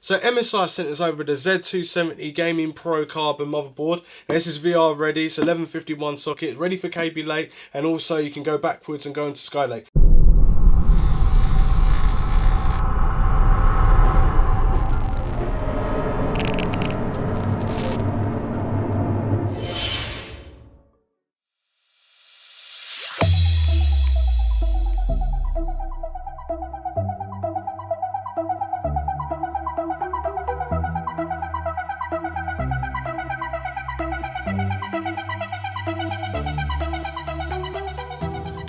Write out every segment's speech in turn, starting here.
So MSI sent us over the Z270 Gaming Pro Carbon motherboard. Now, this is VR ready, it's 1151 socket, ready for Kaby Lake, and also you can go backwards and go into Skylake.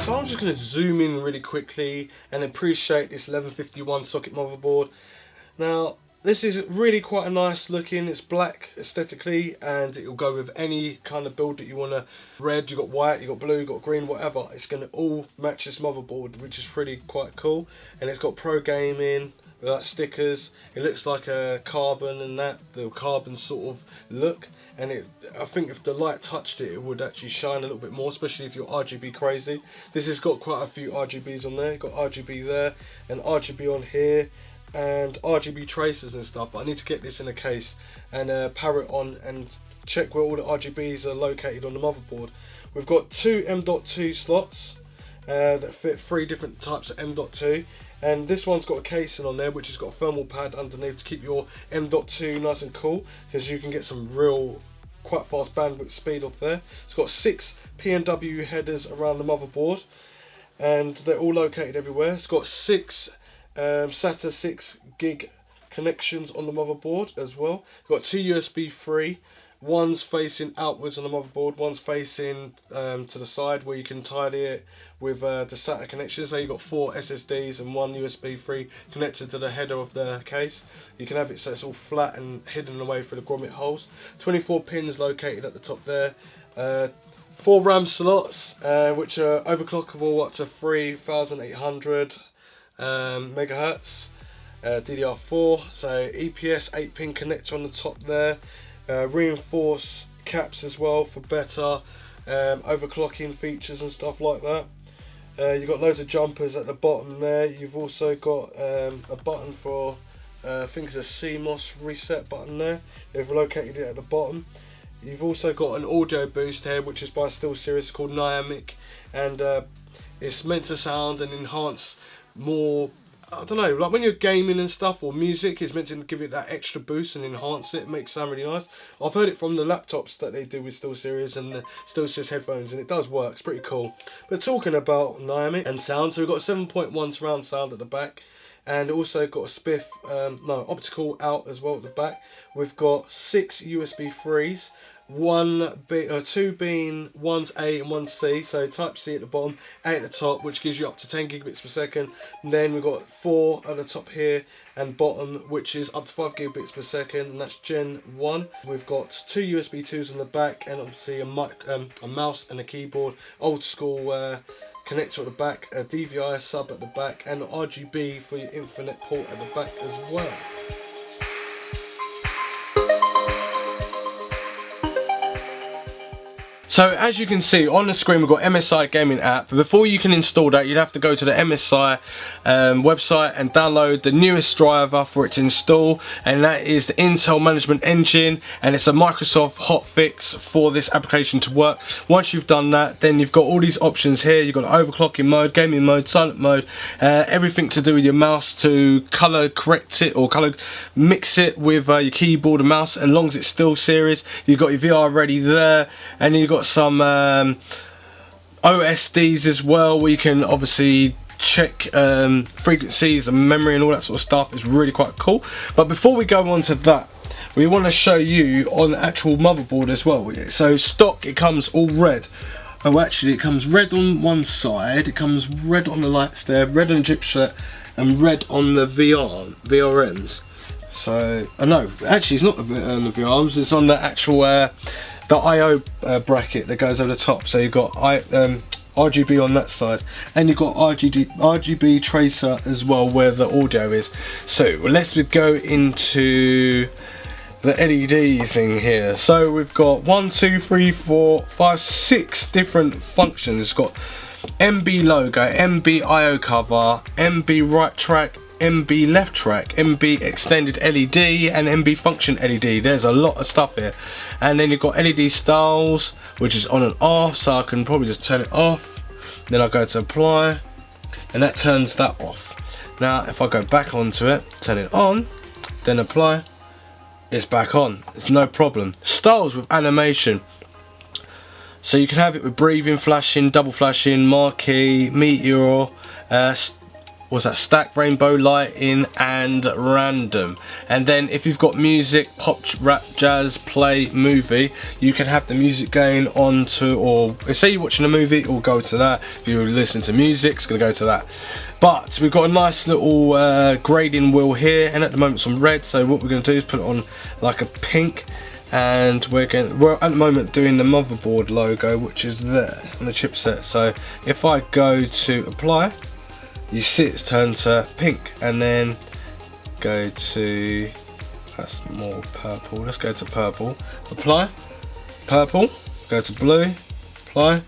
So I'm just going to zoom in really quickly and appreciate this 1151 socket motherboard. Now this is really quite a nice looking, it's black aesthetically and it will go with any kind of build that you want to. Red, you got white, you got blue, you got green, whatever. It's going to all match this motherboard, which is pretty quite cool. And it's got pro gaming, like stickers. It looks like a carbon and that, the carbon sort of look. And I think if the light touched it, it would actually shine a little bit more, especially if you're RGB crazy. This has got quite a few RGBs on there. You've got RGB there and RGB on here and RGB tracers and stuff. But I need to get this in a case and power it on and check where all the RGBs are located on the motherboard. We've got two M.2 slots that fit 3 different types of M.2. And this one's got a casing on there which has got a thermal pad underneath to keep your M.2 nice and cool, because you can get some real quite fast bandwidth speed up there. It's got 6 PNW headers around the motherboard and they're all located everywhere. It's got 6 SATA 6 gig connections on the motherboard as well. It's got 2 USB 3. One's facing outwards on the motherboard, one's facing to the side where you can tidy it with the SATA connection. So you've got 4 SSDs and 1 USB 3 connected to the header of the case. You can have it so it's all flat and hidden away through the grommet holes. 24 pins located at the top there. 4 RAM slots which are overclockable up to 3800 megahertz. DDR4, so EPS 8-pin connector on the top there. Reinforced caps as well for better overclocking features and stuff like that. You've got loads of jumpers at the bottom there. You've also got a button for I think it's a CMOS reset button there. They've located it at the bottom. You've also got an audio boost here which is by SteelSeries called Dynamic, and it's meant to sound and enhance more, I don't know, like when you're gaming and stuff or music, it's meant to give it that extra boost and enhance it, make it sound really nice. I've heard it from the laptops that they do with SteelSeries and the SteelSeries headphones, and it does work, it's pretty cool. But talking about dynamic and sound, so we've got 7.1 surround sound at the back, and also got a spiff, optical out as well at the back. We've got 6 USB 3s. 2 being one's A and one's C, so type C at the bottom, A at the top, which gives you up to 10 gigabits per second. And then we've got 4 at the top here and bottom, which is up to 5 gigabits per second, and that's Gen 1. We've got 2 USB 2s on the back, and obviously a mouse and a keyboard, old school connector at the back, a DVI sub at the back, and RGB for your infinite port at the back as well. So as you can see on the screen, we've got MSI Gaming App. Before you can install that, you'd have to go to the MSI website and download the newest driver for it to install, and that is the Intel Management Engine, and it's a Microsoft hotfix for this application to work. Once you've done that, then you've got all these options here. You've got overclocking mode, gaming mode, silent mode, everything to do with your mouse to color correct it or color mix it with your keyboard and mouse, as long as it's still series. You've got your VR ready there, and then you've got some OSDs as well, where you can obviously check frequencies and memory and all that sort of stuff. It's really quite cool. But before we go on to that, we want to show you on the actual motherboard as well. So stock, it comes all red. Oh, actually it comes red on one side, it comes red on the lights there, red on the chipset, and red on the VRMs. So no, actually it's not on the VRMs, it's on the actual the I/O bracket that goes over the top. So you've got RGB on that side, and you've got RGB tracer as well where the audio is. So let's go into the LED thing here. So we've got 1, 2, 3, 4, 5, 6 different functions. It's got MB logo, MB IO cover, MB right track, MB left track, MB extended LED, and MB function LED. There's a lot of stuff here. And then you've got LED styles, which is on and off, so I can probably just turn it off. Then I go to apply, and that turns that off. Now if I go back onto it, turn it on, then apply, it's back on. It's no problem. Styles with animation. So you can have it with breathing, flashing, double flashing, marquee, meteor, what's that, stack, rainbow, lighting, and random. And then if you've got music, pop, rap, jazz, play, movie, you can have the music going on to, or say you're watching a movie, it will go to that. If you listen to music, it's going to go to that. But we've got a nice little grading wheel here, and at the moment it's on red, so what we're going to do is put it on like a pink. And we're at the moment doing the motherboard logo, which is there on the chipset. So if I go to apply, you see it's turned to pink, and then go to, that's more purple, let's go to purple, apply, purple, go to blue, apply,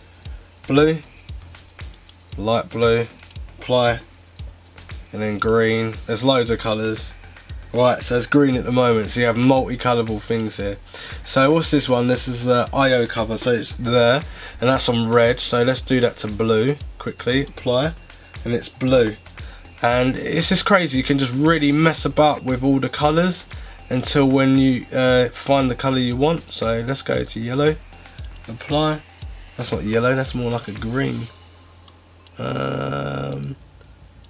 blue, light blue, apply, and then green. There's loads of colours. Right, so it's green at the moment, so you have multi-colourable things here. So what's this one? This is the IO cover, so it's there, and that's on red, so let's do that to blue quickly, apply, and it's blue. And it's just crazy, you can just really mess about with all the colours until when you find the colour you want. So let's go to yellow, apply, that's not yellow, that's more like a green.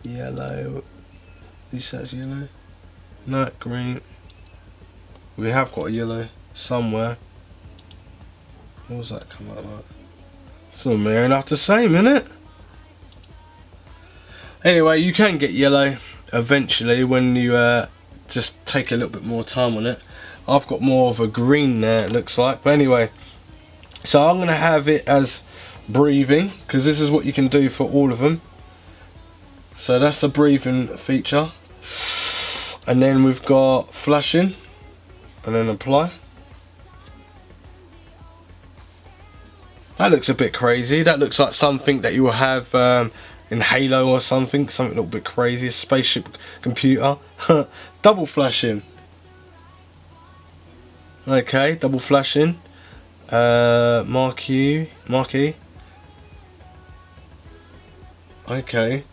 Yellow, this says yellow. No, green. We have got a yellow somewhere. What was that come out like? It's all near enough the same, isn't it? Anyway, you can get yellow eventually when you just take a little bit more time on it. I've got more of a green there, it looks like. But anyway, so I'm going to have it as breathing, because this is what you can do for all of them. So that's a breathing feature. And then we've got flashing, and then apply. That looks a bit crazy. That looks like something that you will have in Halo or something a little bit crazy. A spaceship computer. Double flashing. Okay, double flashing. Marquee. Okay.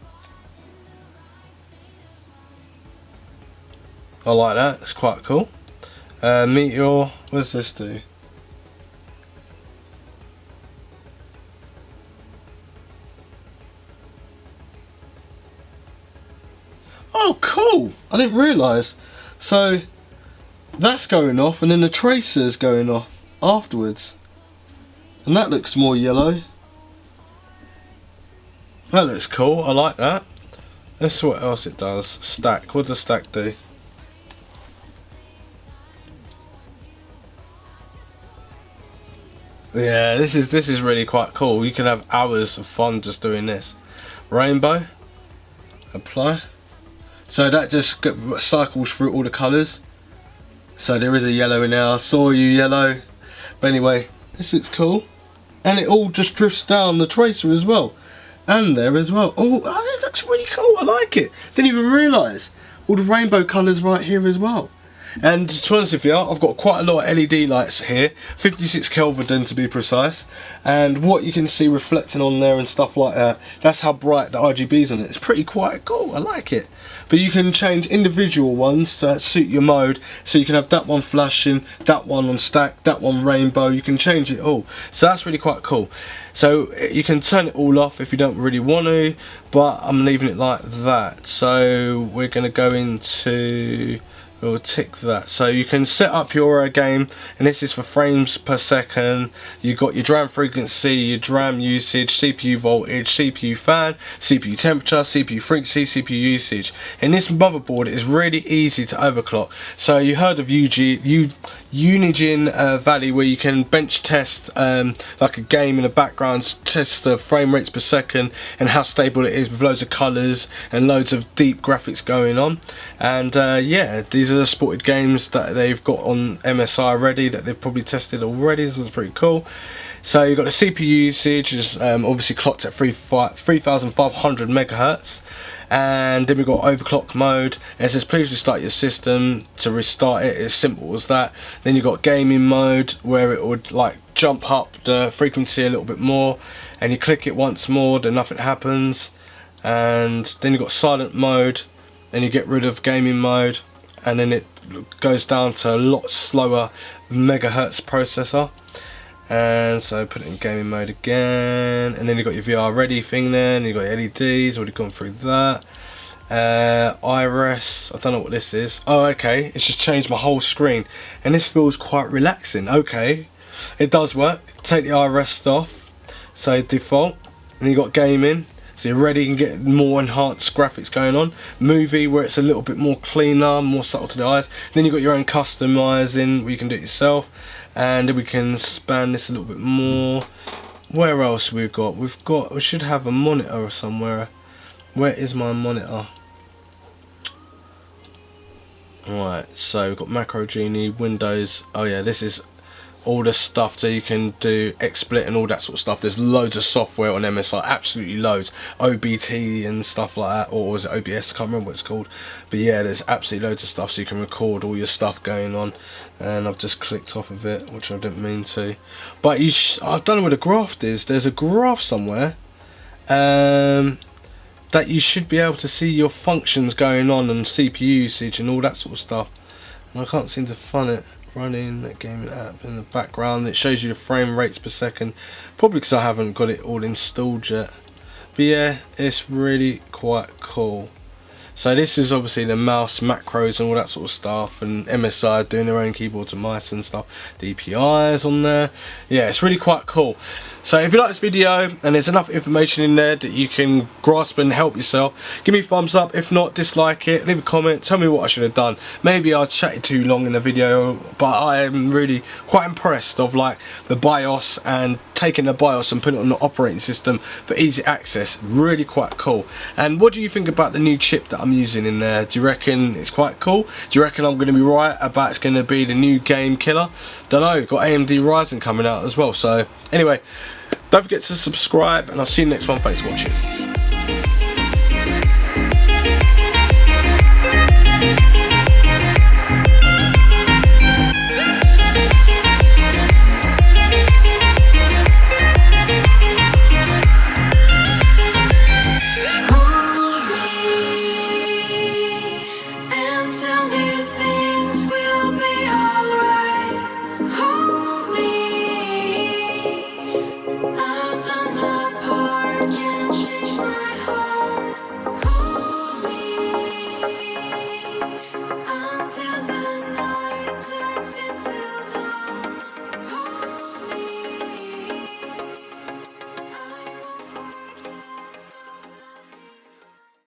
I like that, it's quite cool. Meteor, what does this do? Oh cool, I didn't realise. So that's going off, and then the tracer's going off afterwards. And that looks more yellow. That looks cool, I like that. Let's see what else it does. Stack, what does stack do? Yeah, this is really quite cool. You can have hours of fun just doing this. Rainbow, apply. So that just cycles through all the colours. So there is a yellow in there. I saw you yellow. But anyway, this looks cool. And it all just drifts down the tracer as well. And there as well. Oh, that looks really cool. I like it. Didn't even realise. All the rainbow colours right here as well. And to be honest with you, I've got quite a lot of LED lights here, 56 Kelvin to be precise, and what you can see reflecting on there and stuff like that, that's how bright the RGB's on it. It's pretty quite cool, I like it. But you can change individual ones to suit your mode, so you can have that one flashing, that one on stack, that one rainbow, you can change it all. So that's really quite cool. So you can turn it all off if you don't really want to, but I'm leaving it like that. So we're going to go into... we'll tick that. So you can set up your game, and this is for frames per second. You've got your DRAM frequency, your DRAM usage, CPU voltage, CPU fan, CPU temperature, CPU frequency, CPU usage. And this motherboard is really easy to overclock. So you heard of Unigine Valley, where you can bench test like a game in the background, test the frame rates per second and how stable it is with loads of colours and loads of deep graphics going on. And yeah, these are the supported games that they've got on MSI already, that they've probably tested already. This is pretty cool. So you've got the CPU usage is obviously clocked at 3500 megahertz, And then we've got overclock mode, and it says please restart your system. To restart it, it's simple as that. Then you've got gaming mode, where it would like jump up the frequency a little bit more, and you click it once more, then nothing happens. And then you've got silent mode, and you get rid of gaming mode, and then it goes down to a lot slower megahertz processor. And so put it in gaming mode again, and then you've got your VR ready thing there, and you've got your LEDs, already gone through that. Aorus, I don't know what this is. Oh, okay, it's just changed my whole screen, and this feels quite relaxing. Okay, it does work. Take the Aorus off, so default, and you've got gaming, so you're ready, you can get more enhanced graphics going on. Movie, where it's a little bit more cleaner, more subtle to the eyes. Then you've got your own customizing, where you can do it yourself. And we can span this a little bit more. Where else we've got? We should have a monitor somewhere. Where is my monitor? Right, so we've got Macro Genie, Windows. Oh yeah, this is all the stuff, so you can do XSplit and all that sort of stuff. There's loads of software on MSI, absolutely loads. OBT and stuff like that, or is it OBS? I can't remember what it's called. But yeah, there's absolutely loads of stuff, so you can record all your stuff going on. And I've just clicked off of it, which I didn't mean to. But I don't know where the graph is. There's a graph somewhere that you should be able to see your functions going on and CPU usage and all that sort of stuff. And I can't seem to find it. Running that gaming app in the background. It shows you the frame rates per second, probably because I haven't got it all installed yet. But yeah, it's really quite cool. So this is obviously the mouse macros and all that sort of stuff, and MSI doing their own keyboards and mice and stuff. DPIs on there. Yeah, it's really quite cool. So if you like this video and there's enough information in there that you can grasp and help yourself, give me a thumbs up. If not, dislike it, leave a comment, tell me what I should have done. Maybe I chatted too long in the video, but I am really quite impressed of like the BIOS and taking the BIOS and putting it on the operating system for easy access. Really quite cool. And what do you think about the new chip that I'm using in there? Do you reckon it's quite cool? Do you reckon I'm going to be right about it's going to be the new game killer? Don't know, got AMD Ryzen coming out as well. So anyway, don't forget to subscribe, and I'll see you next one. Thanks for watching.